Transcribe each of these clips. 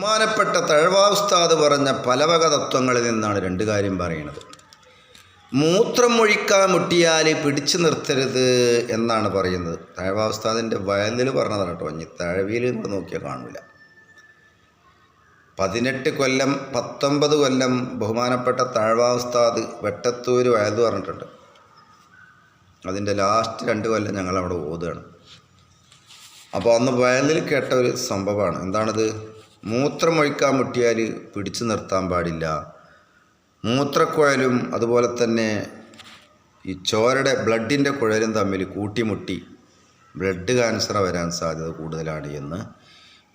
ബഹുമാനപ്പെട്ട തഴവാ ഉസ്താദ് പറഞ്ഞ പലവക തത്വങ്ങളിൽ നിന്നാണ് രണ്ട് കാര്യം പറയുന്നത്. മൂത്രം ഒഴിക്കാൻ മുട്ടിയാൽ പിടിച്ചു നിർത്തരുത് എന്നാണ് പറയുന്നത്. തഴവാ ഉസ്താദിൻ്റെ വയലിൽ പറഞ്ഞതാണ് കേട്ടോ. ഇനി തഴവിയിൽ നോക്കിയാൽ കാണില്ല. 18 കൊല്ലം 19 കൊല്ലം ബഹുമാനപ്പെട്ട തഴവാ ഉസ്താദ് വെട്ടത്തൂർ വയൽ പറഞ്ഞിട്ടുണ്ട്. അതിൻ്റെ ലാസ്റ്റ് 2 കൊല്ലം ഞങ്ങളവിടെ ഓതുകയാണ്. അപ്പോൾ അന്ന് വയലിൽ കേട്ട ഒരു സംഭവമാണ്. എന്താണത്? മൂത്രമൊഴിക്കാൻ മുട്ടിയാൽ പിടിച്ചു നിർത്താൻ പാടില്ല. മൂത്രക്കുഴലും അതുപോലെ തന്നെ ഈ ചോരയുടെ ബ്ലഡിൻ്റെ കുഴലും തമ്മിൽ കൂട്ടിമുട്ടി ബ്ലഡ് ക്യാൻസർ വരാൻ സാധ്യത കൂടുതലാണ് എന്ന്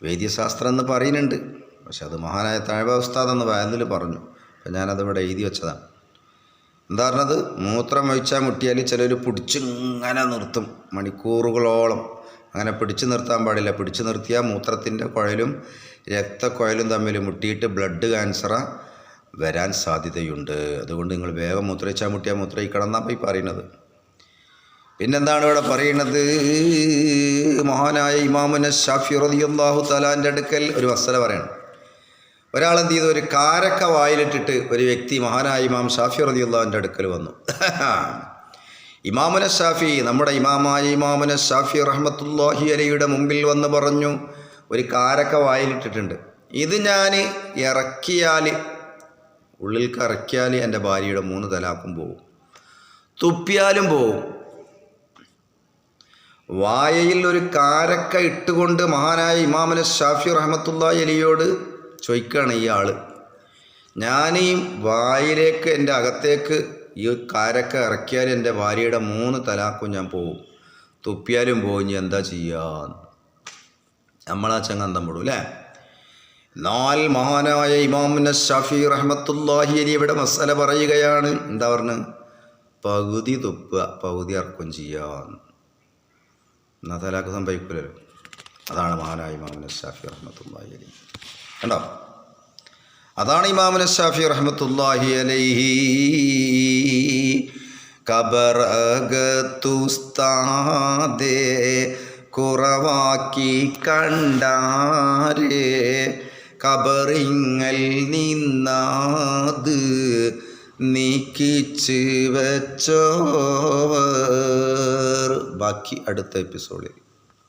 വൈദ്യശാസ്ത്രം എന്ന് പറയുന്നുണ്ട്. പക്ഷെ അത് മഹാനായ തഴവാ ഉസ്താദ് എന്ന് വയലിൽ പറഞ്ഞു. അപ്പം ഞാനതിവിടെ എഴുതി വെച്ചതാണ്. എന്താ പറഞ്ഞത്? മൂത്രം ഒഴിച്ചാൽ മുട്ടിയാൽ ചിലർ പിടിച്ചിങ്ങനെ നിർത്തും മണിക്കൂറുകളോളം. അങ്ങനെ പിടിച്ചു നിർത്താൻ പാടില്ല. പിടിച്ചു നിർത്തിയാൽ മൂത്രത്തിൻ്റെ കുഴലും രക്തക്കുഴലും തമ്മിൽ മുട്ടിയിട്ട് ബ്ലഡ് ക്യാൻസർ വരാൻ സാധ്യതയുണ്ട്. അതുകൊണ്ട് നിങ്ങൾ വേഗം മൂത്രയിച്ചാൽ മുട്ടിയാൽ മൂത്രയിക്കണം എന്നാണ് പോയി പറയുന്നത്. പിന്നെന്താണ് ഇവിടെ പറയുന്നത്? മഹാനായ ഇമാമുന ശാഫി റളിയല്ലാഹു തആലാന്റെ അടുക്കൽ ഒരു മസല പറയണം. ഒരാളെന്ത് ചെയ്തു? ഒരു കാരക്ക വായിലിട്ടിട്ട് ഒരു വ്യക്തി മഹാനായ ഇമാം ഷാഫി റളിയല്ലാഹുവിൻ്റെ അടുക്കൽ വന്നു. ഇമാമുന ഷാഫി, നമ്മുടെ ഇമാമായ ഇമാമുന ഷാഫി റഹ്മത്തുള്ളാഹി അലൈഹിയുടെ മുമ്പിൽ വന്ന് പറഞ്ഞു, ഒരു കാരക്ക വായിലിട്ടിട്ടുണ്ട്. ഇത് ഞാൻ ഇറക്കിയാൽ, ഉള്ളിൽക്ക് ഇറക്കിയാൽ എൻ്റെ ഭാര്യയുടെ 3 തലാഖും പോവും, തുപ്പിയാലും പോവും. വായയിൽ ഒരു കാരക്ക ഇട്ടുകൊണ്ട് മഹാനായ ഇമാമുന ഷാഫി റഹ്മത്തുള്ളാഹി അലൈഹിയോട് ചോദിക്കുകയാണ് ഈ ആൾ, ഞാൻ ഈ വായിലേക്ക് എൻ്റെ അകത്തേക്ക് ഈ കാരക്ക ഇറക്കിയാൽ എൻ്റെ ഭാര്യയുടെ 3 തലാഖും ഞാൻ പോവും, തുപ്പിയാലും പോവും, ഇനി എന്താ ചെയ്യുക? നമ്മളാ ചങ്ങന്തം പെടും അല്ലേ? എന്നാൽ മഹാനായ ഇമാമുന ഷാഫി റഹ്മത്തുള്ളാഹി അലൈഹി ഇവിടെ മസല പറയുകയാണ്. എന്താ പറഞ്ഞ്? പകുതി തുപ്പുക, പകുതി ഇറക്കും ചെയ്യാൻ. എന്നാൽ തലാഖ് സംഭവിക്കില്ലല്ലോ. അതാണ് മഹാനായ ഇമാമുന ഷാഫി റഹ്മത്തുള്ളാഹി അലൈഹി. കണ്ടോ? അതാണ് ഇമാമുന ഷാഫി റഹ്മത്തുള്ളാഹി അലൈഹി ഖബറകത്തുസ്താദേ കുറവാക്കി കണ്ടാരേ ഖബറിങ്ങൽ നിന്നാത് നീക്കിച്ച് വെച്ചോവർ. ബാക്കി അടുത്ത എപ്പിസോഡിൽ.